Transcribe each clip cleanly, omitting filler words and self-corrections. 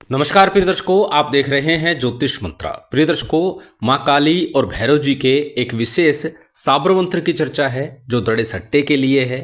नमस्कार प्रिय दर्शकों, आप देख रहे हैं ज्योतिष मंत्रा। प्रिय दर्शकों, माँ काली और भैरव जी के एक विशेष साबर मंत्र की चर्चा है जो दड़े सट्टे के लिए है।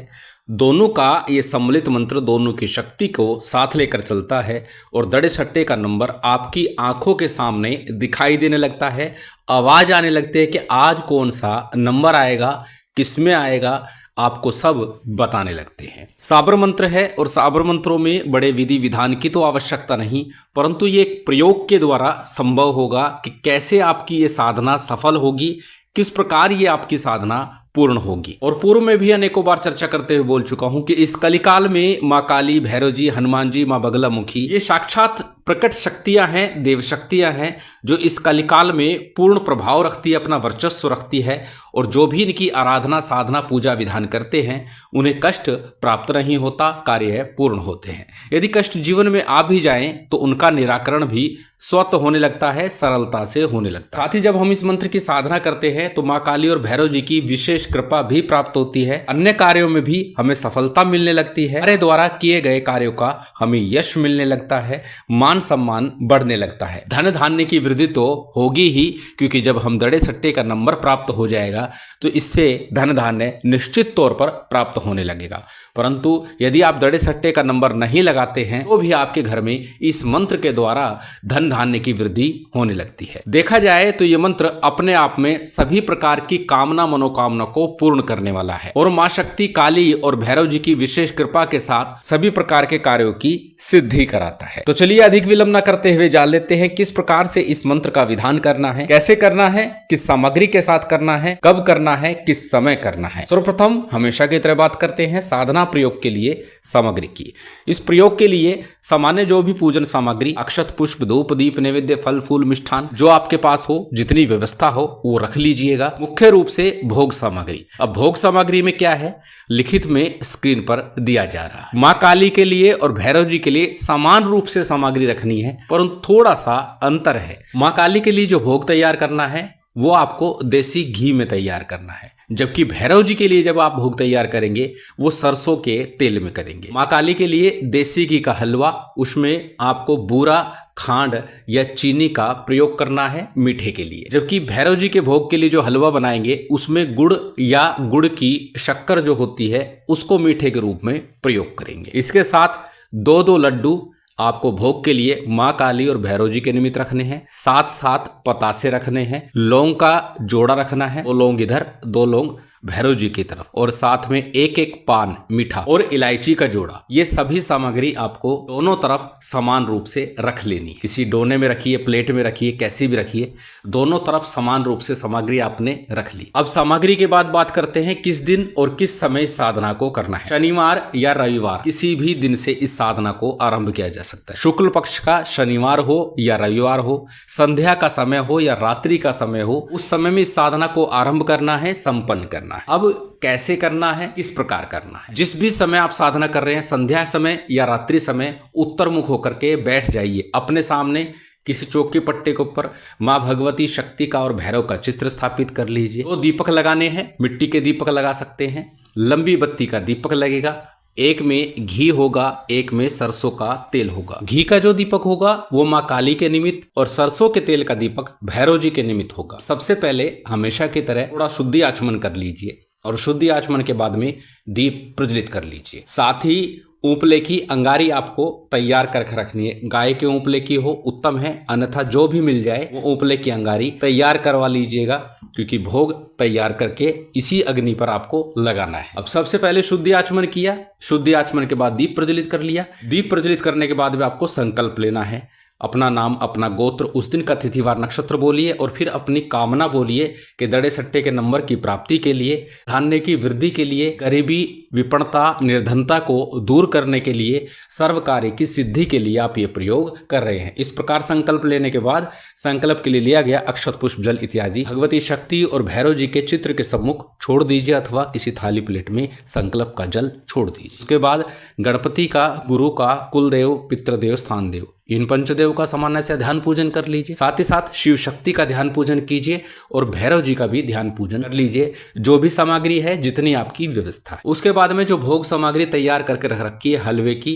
दोनों का ये सम्मिलित मंत्र दोनों की शक्ति को साथ लेकर चलता है और दड़े सट्टे का नंबर आपकी आंखों के सामने दिखाई देने लगता है। आवाज आने लगती है कि आज कौन सा नंबर आएगा, किसमें आएगा, आपको सब बताने लगते हैं। साबर मंत्र है और साबर मंत्रों में बड़े विधि विधान की तो आवश्यकता नहीं, परंतु ये एक प्रयोग के द्वारा संभव होगा कि कैसे आपकी ये साधना सफल होगी, किस प्रकार ये आपकी साधना पूर्ण होगी। और पूर्व में भी अनेकों बार चर्चा करते हुए बोल चुका हूं कि इस कलिकाल में माँ काली, भैरव जी, हनुमान जी, माँ बगलामुखी ये साक्षात प्रकट शक्तियां हैं, देव शक्तियां हैं जो इस कलिकाल में पूर्ण प्रभाव रखती है, अपना वर्चस्व रखती है। और जो भी इनकी आराधना, साधना, पूजा विधान करते हैं उन्हें कष्ट प्राप्त नहीं होता, कार्य पूर्ण होते हैं। यदि कष्ट जीवन में आ भी जाएं तो उनका निराकरण भी स्वतः होने लगता है, सरलता से होने लगता है। साथ ही जब हम इस मंत्र की साधना करते हैं तो माँ काली और भैरव जी की विशेष कृपा भी प्राप्त होती है। अन्य कार्यों में भी हमें सफलता मिलने लगती है। हमारे द्वारा किए गए कार्यों का हमें यश मिलने लगता है, मान सम्मान बढ़ने लगता है। धन धान्य की वृद्धि तो होगी ही, क्योंकि जब हम दड़े सट्टे का नंबर प्राप्त हो जाएगा तो इससे धन धान्य निश्चित तौर पर प्राप्त होने लगेगा। परंतु यदि आप दड़े सट्टे का नंबर नहीं लगाते हैं तो भी आपके घर में इस मंत्र के द्वारा धन धान्य की वृद्धि होने लगती है। देखा जाए तो ये मंत्र अपने आप में सभी प्रकार की कामना मनोकामना को पूर्ण करने वाला है और मां शक्ति काली और भैरव जी की विशेष कृपा के साथ सभी प्रकार के कार्यों की सिद्धि कराता है। तो चलिए अधिक विलंब न करते हुए जान लेते हैं किस प्रकार से इस मंत्र का विधान करना है, कैसे करना है, किस सामग्री के साथ करना है, कब करना है, किस समय करना है। सर्वप्रथम हमेशा की तरह बात करते हैं साधना प्रयोग के लिए सामग्री की। इस प्रयोग के लिए सामान्य जो भी पूजन सामग्री, अक्षत, पुष्प, धूप, दीप, नैवेद्य, फल फूल, मिष्ठान जो आपके पास हो, जितनी व्यवस्था हो वो रख लीजिएगा। मुख्य रूप से भोग सामग्री। अब भोग सामग्री में क्या है, लिखित में स्क्रीन पर दिया जा रहा है। माँ काली के लिए और भैरव जी के लिए समान रूप से सामग्री रखनी है, परंतु थोड़ा सा अंतर है। माँ काली के लिए जो भोग तैयार करना है वो आपको देसी घी में तैयार करना है, जबकि भैरव जी के लिए जब आप भोग तैयार करेंगे वो सरसों के तेल में करेंगे। माँ काली के लिए देसी घी का हलवा, उसमें आपको बूरा, खांड या चीनी का प्रयोग करना है मीठे के लिए। जबकि भैरव जी के भोग के लिए जो हलवा बनाएंगे उसमें गुड़ या गुड़ की शक्कर जो होती है उसको मीठे के रूप में प्रयोग करेंगे। इसके साथ दो लड्डू आपको भोग के लिए माँ काली और भैरव जी के निमित्त रखने हैं। साथ साथ पतासे रखने हैं, लौंग का जोड़ा रखना है, 2 लौंग इधर, 2 लौंग भैरव जी की तरफ, और साथ में एक पान मीठा और इलायची का जोड़ा। ये सभी सामग्री आपको दोनों तरफ समान रूप से रख लेनी। किसी डोने में रखिए, प्लेट में रखिए, कैसी भी रखिए, दोनों तरफ समान रूप से सामग्री आपने रख ली। अब सामग्री के बाद बात करते हैं किस दिन और किस समय इस साधना को करना है। शनिवार या रविवार, किसी भी दिन से इस साधना को आरंभ किया जा सकता है। शुक्ल पक्ष का शनिवार हो या रविवार हो, संध्या का समय हो या रात्रि का समय हो, उस समय में इस साधना को आरंभ करना है, संपन्न करना है। अब कैसे करना है, किस प्रकार करना है। जिस भी समय आप साधना कर रहे हैं, संध्या समय या रात्रि समय, उत्तर मुख होकर के बैठ जाइए। अपने सामने किसी चौकी पट्टे के ऊपर माँ भगवती, शक्ति का और भैरव का चित्र स्थापित कर लीजिए। 2 दीपक लगाने हैं, मिट्टी के दीपक लगा सकते हैं, लंबी बत्ती का दीपक लगेगा। एक में घी होगा, एक में सरसों का तेल होगा। घी का जो दीपक होगा वो माँ काली के निमित्त और सरसों के तेल का दीपक भैरव जी के निमित्त होगा। सबसे पहले हमेशा की तरह थोड़ा शुद्धि आचमन कर लीजिए और शुद्धि आचमन के बाद में दीप प्रज्वलित कर लीजिए। साथ ही ऊपले की अंगारी आपको तैयार करके रखनी है। गाय के ऊपले की हो उत्तम है, अन्यथा जो भी मिल जाए वो ऊपले की अंगारी तैयार करवा लीजिएगा, क्योंकि भोग तैयार करके इसी अग्नि पर आपको लगाना है। अब सबसे पहले शुद्धि आचमन किया, शुद्धि आचमन के बाद दीप प्रज्वलित कर लिया। दीप प्रज्वलित करने के बाद में आपको संकल्प लेना है। अपना नाम, अपना गोत्र, उस दिन का तिथिवार नक्षत्र बोलिए और फिर अपनी कामना बोलिए कि दड़े सट्टे के नंबर की प्राप्ति के लिए, धान्य की वृद्धि के लिए, गरीबी, विपन्नता, निर्धनता को दूर करने के लिए, सर्व कार्य की सिद्धि के लिए आप ये प्रयोग कर रहे हैं। इस प्रकार संकल्प लेने के बाद संकल्प के लिए लिया गया अक्षत, पुष्प, जल इत्यादि भगवती शक्ति और भैरव जी के चित्र के सम्मुख छोड़ दीजिए अथवा किसी थाली प्लेट में संकल्प का जल छोड़ दीजिए। उसके बाद गणपति का, गुरु का, कुलदेव, पितृदेव, स्थान देव, इन पंचदेव का सामान्य से ध्यान पूजन कर लीजिए। साथ ही साथ शिव शक्ति का ध्यान पूजन कीजिए और भैरव जी का भी ध्यान पूजन कर लीजिए। जो भी सामग्री है, जितनी आपकी व्यवस्था है। उसके बाद में जो भोग सामग्री तैयार करके रख रखी है, हलवे की,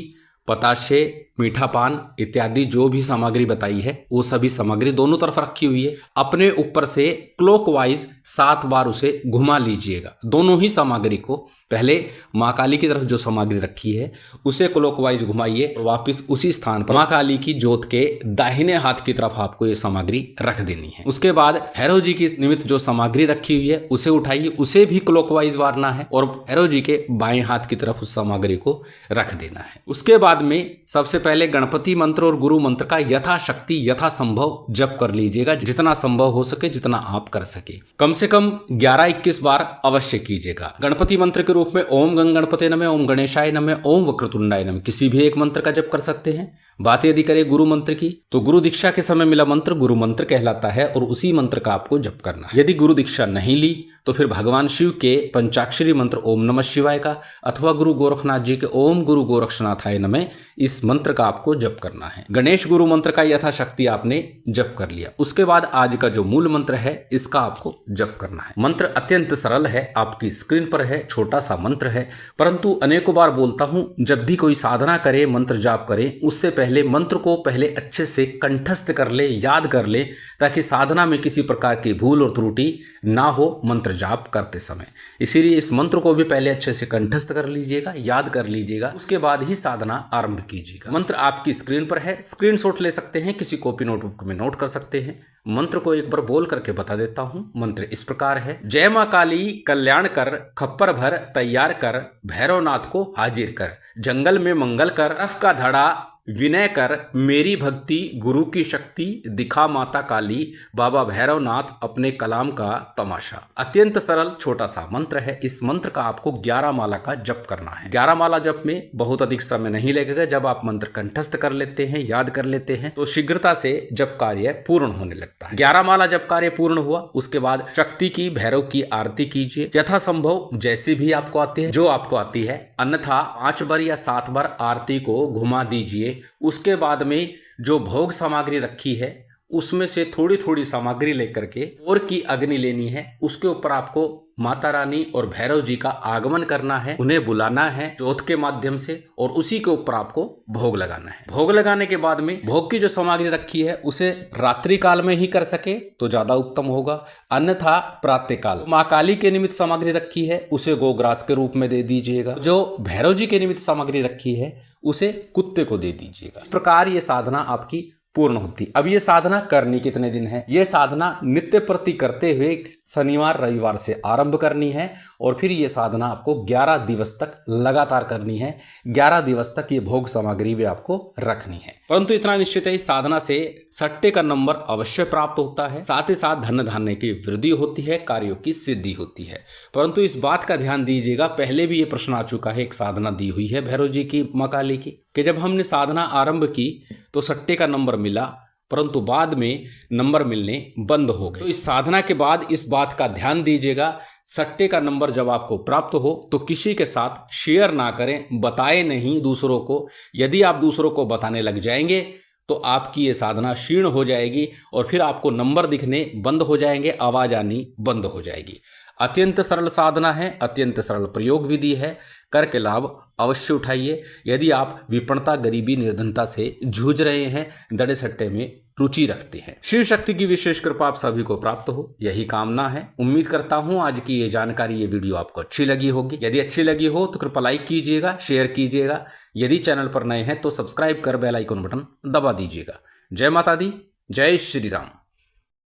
पताशे, मीठा पान इत्यादि जो भी सामग्री बताई है वो सभी सामग्री दोनों तरफ रखी हुई है। अपने ऊपर से क्लॉकवाइज 7 बार उसे घुमा लीजिएगा। दोनों ही सामग्री को पहले माँ काली की तरफ जो सामग्री रखी है उसे क्लॉकवाइज घुमाइए और वापस उसी स्थान पर माँ काली की जोत के दाहिने हाथ की तरफ आपको ये सामग्री रख देनी है। उसके बाद भैरव जी की निमित्त जो सामग्री रखी हुई है उसे उठाइए, उसे भी क्लॉकवाइज वारना है और भैरव जी के बाएं हाथ की तरफ उस सामग्री को रख देना है। उसके बाद में सबसे पहले गणपति मंत्र और गुरु मंत्र का यथाशक्ति यथासंभव जप कर लीजिएगा, जितना संभव हो सके, जितना आप कर सके। कम से कम 11-21 बार अवश्य कीजिएगा। गणपति मंत्र के रूप में ओम गंग गणपते नमः, ओम गणेशाय नमः, ओम वक्रतुंडाय नमः, किसी भी एक मंत्र का जप कर सकते हैं। बात यदि करें गुरु मंत्र की तो गुरु दीक्षा के समय मिला मंत्र गुरु मंत्र कहलाता है और उसी मंत्र का आपको जप करना है। यदि गुरु दीक्षा नहीं ली तो फिर भगवान शिव के पंचाक्षरी मंत्र ओम नमः शिवाय का अथवा गुरु गोरखनाथ जी के ओम गुरु गोरक्षनाथाय नमः इस मंत्र का आपको जप करना है। गणेश गुरु मंत्र का यथाशक्ति आपने जप कर लिया। उसके बाद आज का जो मूल मंत्र है इसका आपको जप करना है। मंत्र अत्यंत सरल है, आपकी स्क्रीन पर है, छोटा सा मंत्र है, परंतु अनेकों बार बोलता हूं जब भी कोई साधना करे, मंत्र जाप करे, उससे पहले मंत्र को पहले अच्छे से कंठस्थ कर ले, याद कर ले, ताकि साधना में किसी प्रकार की भूल और त्रुटि ना हो मंत्र जाप करते समय। इसीलिए इस मंत्र को भी पहले अच्छे से कंठस्थ कर लीजिएगा, याद कर लीजिएगा, उसके बाद ही साधना आरंभ कीजिएगा। मंत्र आपकी स्क्रीन पर है, स्क्रीनशॉट ले सकते हैं, किसी कॉपी नोटबुक में नोट कर सकते हैं। मंत्र को एक बार बोल करके बता देता हूं। मंत्र इस प्रकार है। जय मां काली कल्याण कर, खप्पर भर तैयार कर, भैरवनाथ को हाजिर कर, जंगल में मंगल कर, रफ का धड़ा विनय कर, मेरी भक्ति गुरु की शक्ति दिखा माता काली, बाबा भैरवनाथ अपने कलाम का तमाशा। अत्यंत सरल छोटा सा मंत्र है। इस मंत्र का आपको 11 माला का जप करना है। 11 माला जप में बहुत अधिक समय नहीं लगेगा। जब आप मंत्र कंठस्थ कर लेते हैं, याद कर लेते हैं, तो शीघ्रता से जप कार्य पूर्ण होने लगता है। 11 माला जप कार्य पूर्ण हुआ, उसके बाद शक्ति की भैरव की आरती कीजिए यथासंभव, जैसी भी आपको आती है, जो आपको आती है, अन्यथा 5 बार या 7 बार आरती को घुमा दीजिए। उसके बाद में जो भोग सामग्री रखी है उसमें से थोड़ी थोड़ी सामग्री लेकर के और की अग्नि लेनी है। उसके ऊपर आपको माता रानी और भैरव जी का आगमन करना है, उन्हें बुलाना है जोत के माध्यम से और उसी के ऊपर आपको भोग लगाना है। भोग लगाने के बाद में भोग की जो सामग्री रखी है उसे रात्रि काल में ही कर सके तो ज्यादा उत्तम होगा, अन्यथा प्रातः काल। माँ काली के निमित्त सामग्री रखी है उसे गोग्रास के रूप में दे दीजिएगा। जो भैरव जी के निमित्त सामग्री रखी है उसे कुत्ते को दे दीजिएगा। इस प्रकार ये साधना आपकी पूर्ण होती। अब ये साधना करनी कितने दिन है? ये साधना नित्य प्रति करते हुए शनिवार रविवार से आरंभ करनी है और फिर ये साधना आपको 11 दिवस तक लगातार करनी है। 11 दिवस तक ये भोग सामग्री भी आपको रखनी है। परंतु इतना निश्चित है, इस साधना से सट्टे का नंबर अवश्य प्राप्त होता है, साथ ही साथ धन धान्य की वृद्धि होती है, कार्यों की सिद्धि होती है। परंतु इस बात का ध्यान दीजिएगा, पहले भी ये प्रश्न आ चुका है, एक साधना दी हुई है भैरव जी की, माँ काली की, कि जब हमने साधना आरंभ की तो सट्टे का नंबर मिला परंतु बाद में नंबर मिलने बंद हो गए। तो इस साधना के बाद इस बात का ध्यान दीजिएगा, सट्टे का नंबर जब आपको प्राप्त हो तो किसी के साथ शेयर ना करें, बताएं नहीं दूसरों को। यदि आप दूसरों को बताने लग जाएंगे तो आपकी ये साधना क्षीण हो जाएगी और फिर आपको नंबर दिखने बंद हो जाएंगे, आवाज आनी बंद हो जाएगी। अत्यंत सरल साधना है, अत्यंत सरल प्रयोग विधि है, करके लाभ अवश्य उठाइए। यदि आप विपन्नता, गरीबी, निर्धनता से जूझ रहे हैं, दड़े सट्टे में रुचि रखते हैं, शिव शक्ति की विशेष कृपा आप सभी को प्राप्त हो, यही कामना है। उम्मीद करता हूं आज की ये जानकारी, ये वीडियो आपको अच्छी लगी होगी। यदि अच्छी लगी हो तो कृपया लाइक कीजिएगा, शेयर कीजिएगा। यदि चैनल पर नए हैं तो सब्सक्राइब कर बेल आइकन बटन दबा दीजिएगा। जय माता दी, जय श्री राम।